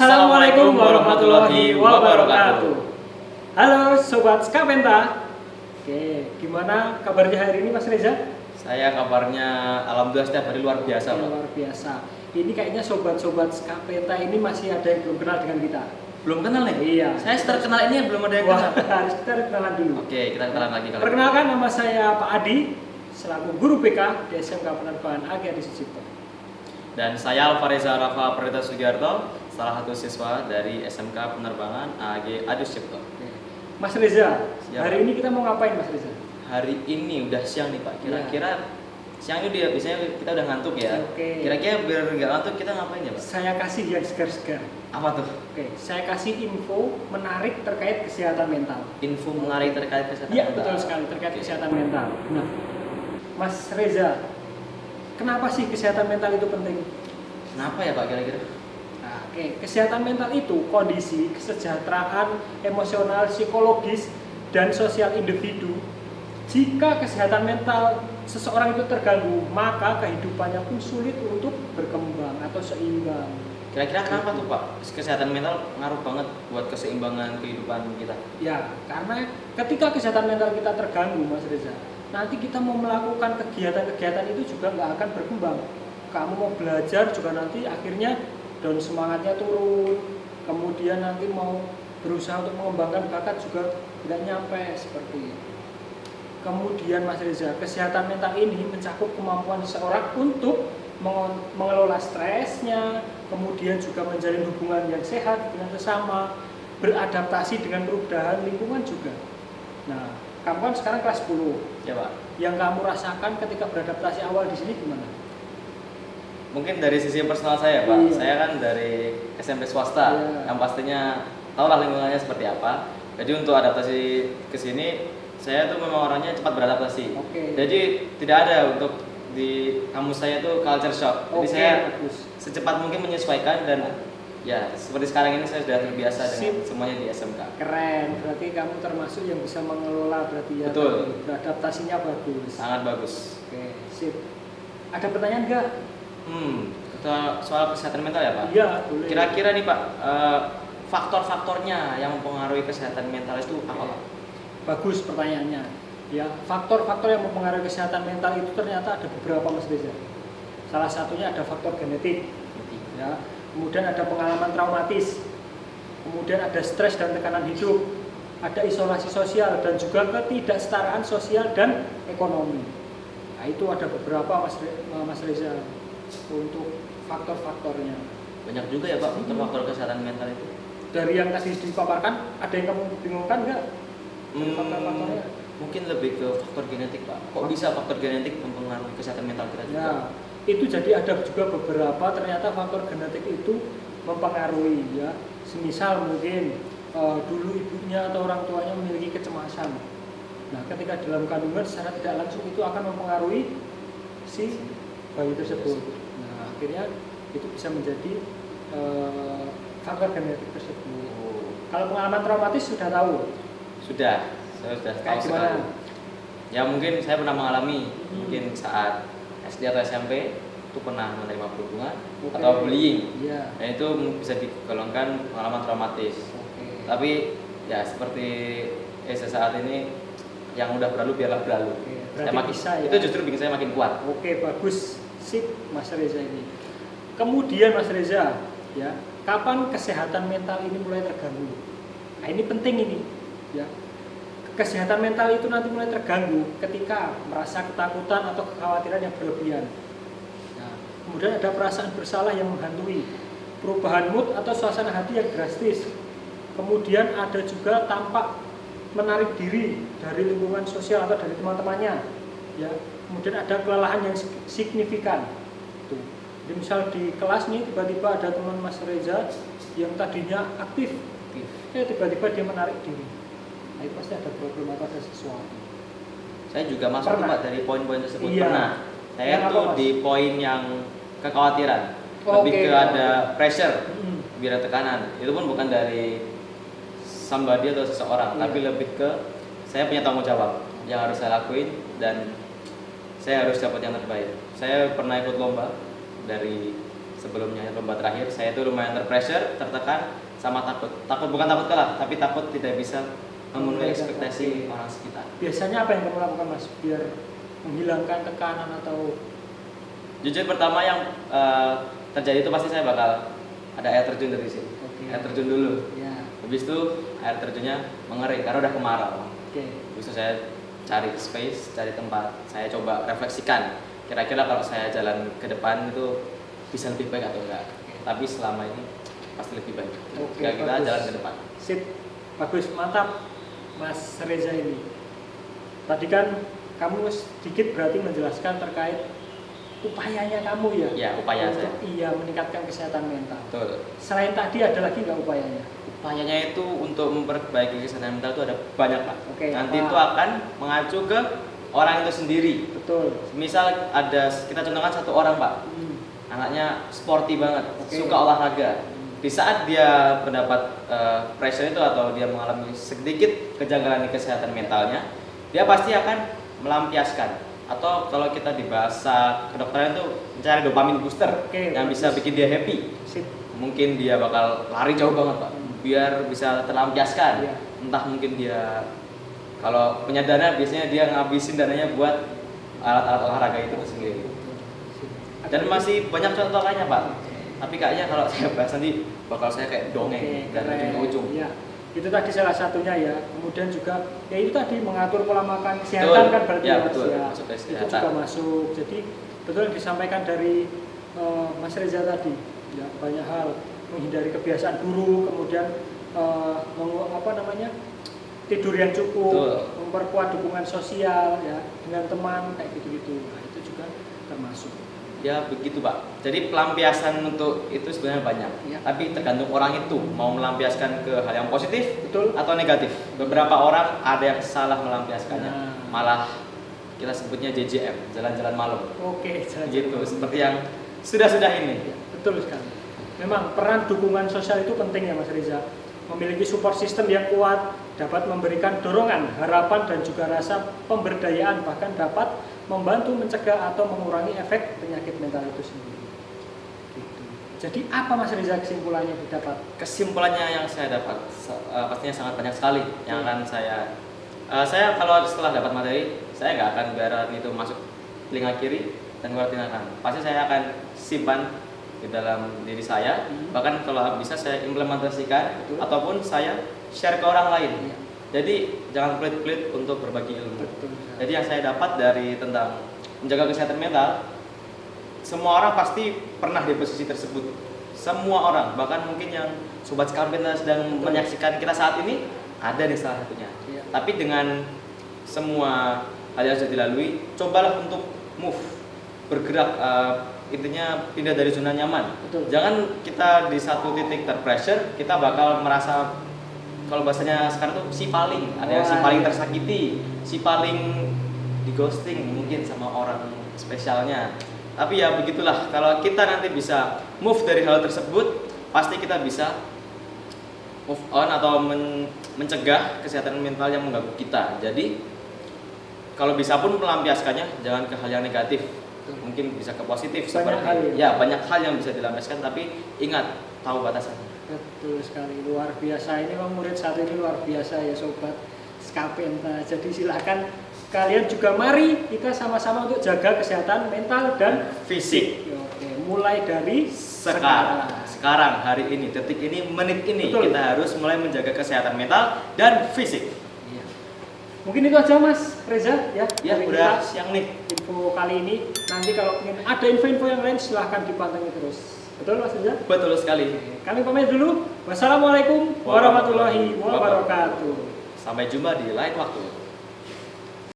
Assalamualaikum warahmatullahi wabarakatuh. Halo Sobat Skapenta. Oke, gimana kabarnya hari ini Mas Reza? Saya kabarnya alhamdulillah setiap hari luar biasa, Pak. Luar biasa. Ini kayaknya sobat-sobat Skapenta ini masih ada yang belum kenal dengan kita. Belum kenal nih? Iya. Saya terkenal ini belum ada yang kenal. Harus kita kenalan dulu. Oke, kita kenalan lagi kalau. Perkenalkan, nama saya Pak Adi, selaku guru BK di SMK Penerbangan AG Adi Sucipto. Dan saya Alvareza Rafa Pradita Sugiarto, salah satu siswa dari SMK Penerbangan AG Adi Sucipto. Mas Reza, Siap. hari ini kita mau ngapain Mas Reza? Hari ini udah siang nih, Pak. Kira-kira siang ini dia biasanya kita udah ngantuk ya. Oke. Kira-kira biar nggak ngantuk kita ngapain ya, Pak? Saya kasih yang segar-segar. Apa tuh? Oke, saya kasih info menarik terkait kesehatan mental. Info menarik terkait kesehatan Iya, mental. betul sekali terkait Oke. kesehatan mental. Nah, Mas Reza, kenapa sih kesehatan mental itu penting? Kenapa ya, Pak, kira-kira? Nah, oke, kesehatan mental itu kondisi kesejahteraan emosional, psikologis, dan sosial individu. Jika kesehatan mental seseorang itu terganggu, maka kehidupannya pun sulit untuk berkembang atau seimbang. Kira-kira kenapa tuh, Pak? Kesehatan mental ngaruh banget buat keseimbangan kehidupan kita. Ya, karena ketika kesehatan mental kita terganggu, Mas Reza, nanti kita mau melakukan kegiatan-kegiatan itu juga nggak akan berkembang. Kamu mau belajar juga nanti akhirnya down semangatnya turun. Kemudian nanti mau berusaha untuk mengembangkan bakat juga tidak nyampe seperti itu. Kemudian Mas Reza, kesehatan mental ini mencakup kemampuan seseorang untuk mengelola stresnya, kemudian juga menjalin hubungan yang sehat dengan sesama, beradaptasi dengan perubahan lingkungan juga. Nah, kamu kan sekarang kelas 10. Ya, Pak. Yang kamu rasakan ketika beradaptasi awal di sini gimana? Mungkin dari sisi personal saya, Pak. Iya. Saya kan dari SMP swasta, Iya. yang pastinya tahulah lingkungannya seperti apa. Jadi untuk adaptasi ke sini, saya tuh memang orangnya cepat beradaptasi. Oke. Jadi tidak ada untuk di kampus saya tuh culture shock. Jadi Oke, saya bagus. secepat mungkin menyesuaikan dan ya seperti sekarang ini saya sudah terbiasa dengan Sip. semuanya di SMK. Keren, berarti kamu termasuk yang bisa mengelola berarti ya. Betul. Beradaptasinya bagus. Sangat bagus. Oke, sip. Ada pertanyaan nggak? Kita soal kesehatan mental ya, Pak? Iya, boleh. Kira-kira nih, Pak, faktor-faktornya yang mempengaruhi kesehatan mental itu apa, Pak? Bagus pertanyaannya. Ya, faktor-faktor yang mempengaruhi kesehatan mental itu ternyata ada beberapa, Mas Reza. Salah satunya ada faktor genetik, ya. Kemudian ada pengalaman traumatis. Kemudian ada stres dan tekanan hidup. Ada isolasi sosial dan juga ketidaksetaraan sosial dan ekonomi. Nah, itu ada beberapa Mas Reza untuk faktor-faktornya. Banyak juga ya, Pak, untuk faktor kesehatan mental itu. Dari yang tadi dipaparkan, ada yang kamu bingungkan nggak? Faktor-faktornya? Mungkin lebih ke faktor genetik, Pak. Kok bisa faktor genetik mempengaruhi kesehatan mental kita juga? Ya, itu jadi ada juga beberapa ternyata faktor genetik itu mempengaruhi ya. Semisal mungkin dulu ibunya atau orang tuanya memiliki kecemasan. Nah, ketika dalam kandungan secara tidak langsung itu akan mempengaruhi si bayi tersebut. Nah, akhirnya itu bisa menjadi faktor genetik tersebut. Kalau pengalaman traumatis sudah tahu? Sudah, saya sudah tahu Kayak gimana? sekali. Ya mungkin saya pernah mengalami, mungkin saat SD atau SMP itu pernah menerima perundungan Oke. atau bullying. Iya. Dan itu bisa digolongkan pengalaman traumatis. Oke. Tapi ya seperti saat ini yang udah berlalu biarlah berlalu. Oke, Saya berarti makin, bisa ya? itu justru bikin saya makin kuat. Oke, bagus. Sip, Mas Reza ini. Kemudian Mas Reza, ya, kapan kesehatan mental ini mulai terganggu? Nah, ini penting ini, ya. Kesehatan mental itu nanti mulai terganggu ketika merasa ketakutan atau kekhawatiran yang berlebihan. Nah, kemudian ada perasaan bersalah yang menghantui, perubahan mood atau suasana hati yang drastis. Kemudian ada juga tampak menarik diri dari lingkungan sosial atau dari teman-temannya, ya. Kemudian ada kelelahan yang signifikan. Tuh. Jadi misal di kelas nih tiba-tiba ada teman Mas Reza yang tadinya aktif, tiba-tiba dia menarik diri. Nah, itu pasti ada problem atau ada sesuatu. Saya juga masuk tuh, Pak, dari poin-poin tersebut. Iya. Pernah. Saya Yang apa, tuh Mas? di poin yang kekhawatiran, lebih Oke. ke ada pressure, Mm-mm. biar ada tekanan. Itu pun bukan dari somebody atau seseorang, Iya. tapi lebih ke saya punya tanggung jawab yang harus saya lakuin dan saya harus dapat yang terbaik. Saya pernah ikut lomba dari sebelumnya lomba terakhir saya itu lumayan terpressure, tertekan, sama takut bukan takut kalah, tapi takut tidak bisa memenuhi ekspektasi orang sekitar. Biasanya apa yang kamu lakukan Mas biar menghilangkan tekanan atau? Jujur pertama yang terjadi itu pasti saya bakal ada air terjun dari sini. Air terjun dulu. Ya. Habis itu air terjunnya mengering karena udah kemarau. Habis itu saya cari space, cari tempat, saya coba refleksikan kira-kira kalau saya jalan ke depan itu bisa lebih baik atau enggak. Tapi selama ini pasti lebih baik. Jika kita jalan ke depan. Sip, bagus, mantap Mas Reza ini. Tadi kan kamu sedikit berarti menjelaskan terkait upayanya kamu ya? Ya, upaya untuk saya. meningkatkan kesehatan mental. Betul. Selain tadi ada lagi nggak upayanya? Upayanya itu untuk memperbaiki kesehatan mental itu ada banyak Pak. Nanti apa? itu akan mengacu ke orang itu sendiri. Betul. Misal ada, kita contohkan satu orang Pak, anaknya sporty banget, suka olahraga. Di saat dia mendapat pressure itu atau dia mengalami sedikit kejanggalan di kesehatan mentalnya, dia pasti akan melampiaskan. Atau kalau kita di bahasa kedokteran itu mencari dopamin booster yang bisa bikin dia happy. Sip. Mungkin dia bakal lari jauh banget Pak, biar bisa terlampiaskan. Entah mungkin dia kalau punya dana biasanya dia ngabisin dananya buat alat-alat olahraga itu sendiri. Dan masih banyak contoh lainnya Pak. Tapi kayaknya kalau saya bahas nanti bakal saya kayak dongeng dari ujung ke ujung. Ya. Itu tadi salah satunya ya. Kemudian juga ya itu tadi mengatur pola makan kesehatan kan berarti ya, Mas betul. ya. Masuk ke Itu kesehatan. juga masuk. Jadi betul yang disampaikan dari Mas Reza tadi. Ya, banyak hal menghindari kebiasaan buruk, kemudian tidur yang cukup, Betul. memperkuat dukungan sosial ya dengan teman kayak gitu-gitu. Nah, itu juga termasuk. Ya begitu Pak. Jadi pelampiasan untuk itu sebenarnya banyak. Ya. Tapi tergantung orang itu mau melampiaskan ke hal yang positif Betul. atau negatif. Beberapa orang ada yang salah melampiaskannya. Nah. Malah kita sebutnya JJM, jalan-jalan malam. Oke, Gitu, seperti yang sudah-sudah ini. Ya, betul sekali. Memang peran dukungan sosial itu penting ya Mas Reza. Memiliki support system yang kuat dapat memberikan dorongan, harapan dan juga rasa pemberdayaan, bahkan dapat membantu mencegah atau mengurangi efek penyakit mental itu sendiri. Gitu. Jadi apa Mas Reza kesimpulannya didapat? Kesimpulannya yang saya dapat pastinya sangat banyak sekali yang akan saya kalau setelah dapat materi saya nggak akan biarkan itu masuk telinga kiri dan keluar telinga kanan. Pasti saya akan simpan di dalam diri saya, bahkan kalau bisa saya implementasikan. Betul. Ataupun saya share ke orang lain. Ya. Jadi jangan pelit-pelit untuk berbagi ilmu. Betul. Jadi yang saya dapat dari tentang menjaga kesehatan mental, semua orang pasti pernah di posisi tersebut. Semua orang, bahkan mungkin yang sobat Skarpenta sedang menyaksikan kita saat ini ada di salah satunya. Ya. Tapi dengan semua hal yang sudah dilalui, cobalah untuk move, bergerak, intinya pindah dari zona nyaman. Betul. Jangan kita di satu titik terpressure, kita bakal merasa kalau bahasanya sekarang tuh si paling, ada yang si paling tersakiti, si paling di ghosting mungkin sama orang spesialnya. Tapi ya begitulah, kalau kita nanti bisa move dari hal tersebut, pasti kita bisa move on atau mencegah kesehatan mental yang mengganggu kita. Jadi kalau bisa pun melampiaskannya jangan ke hal yang negatif. Mungkin bisa ke positif banyak hal yang bisa dilampiaskan, tapi ingat tahu batasannya. Betul sekali, luar biasa. Ini memang murid satu ini luar biasa ya sobat Skarpenta. Jadi silahkan kalian juga mari kita sama-sama untuk jaga kesehatan mental dan fisik. Oke, mulai dari sekarang hari ini, detik ini, menit ini. Betul. Kita harus mulai menjaga kesehatan mental dan fisik. Iya. Mungkin itu aja Mas Reza ya. Ya udah siang nih. Info kali ini. Nanti kalau ingin ada info-info yang lain silahkan dipantengin terus. Betul Mas Reza? Betul sekali. Kami pamit dulu. Wassalamualaikum warahmatullahi wabarakatuh. Sampai jumpa di lain waktu.